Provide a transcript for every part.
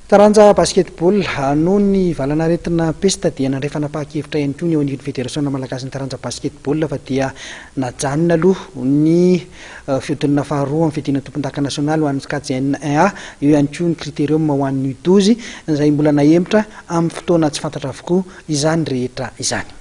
Taranja basketball noho ny valanaretina pesta dia nandray fanapahan-kevitra ihany koa ny eo anivon'ny federasion malagasy ny taranja basketball fa dia najanona aloha ny fiodinana faharoa amin'ny fiadina tompon-daka nasionaly ho an'ny kajy MMA eo ihany koa ny critérium ho an'ny U12 izay mbola Nahemotra amin'ny fotoana tsy fantatra avokoa izany rehetra izany.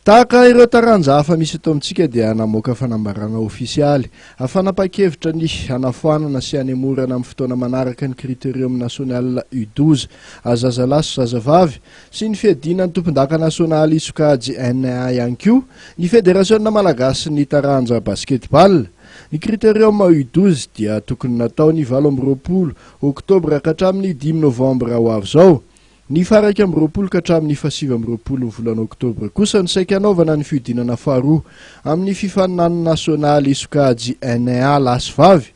Tahaka ireo taranja hafa misy eto amintsika dia namoaka fanambarana ofisialy afanapa-kevitra ny hanafoanana sy hanemorana amin'ny fotoana manaraka ny critérium national U12 azazalaso zazavavy sy ny fiadina ny tompon-daka nasionaly sokajy NA ihany koa ny federasiona malagasy ny taranja basketball. Ny critérium U12 dia tokony natao ny 20 oktobra ka hatramin'ny 10 novambra ho avy zao. Ny faraka amby 20 ka hatramin'ny 7 volana oktobra kosa ny saika hanaovana ny fiodinana faharoa amin'ny fifaninanana nasionaly sokajy NA lasy vavy.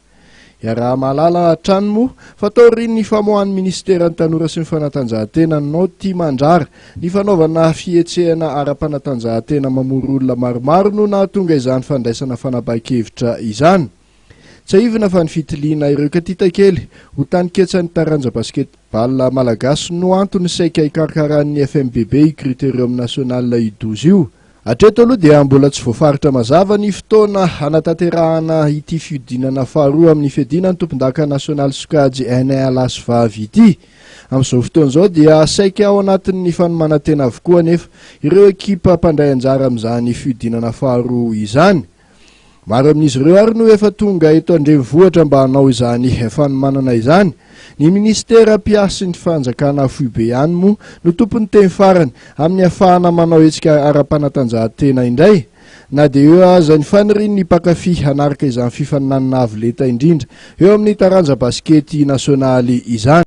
Raha mahalala hatrany moa fatao rin ny famohan'ny ministeran'ny tanora sy ny fanatanjahantena noty mandrara ny fanaovana fietsehana ara-panatanjahantena mamoro olona maromaro no nahatonga izany fandraisana fanapahan-kevitra izany. Tsaivina fa ny fitiliana ireo katitakely ho tany ketsan'ny taranja basketball malagasy no antony saika ikarakaran'ny FMBB critérium national U12 io. Hatreto aloha dia mbola tsy voafaritra mazava ny fotoana hanatanterahana ity fiodinana faharoa amin'ny fiadina ny tompon-daka nasionaly sokajy NA lasy vavy ity. Amin'izao fotoana izao dia saika ao anatin'ny fanomanantena avokoa nefa ireo ekipa mpandray anjara amin'izany fiodinana faharoa izany. Maro amin'izy ireo ary no efa tonga eto andrenivohitra mba hanao izany fanomanana izany. Ny ministera mpiasa ny fanjakana foibe ihany moa no tompony teny farany amin'ny ahafahana manao hetsika ara-panatanjahantena indray. Na dia eo aza ny faniriany ny mpakafy hanaraka izany fifaninanana avo leta indrindra eo amin'ny taranja baskety nasionaly izany.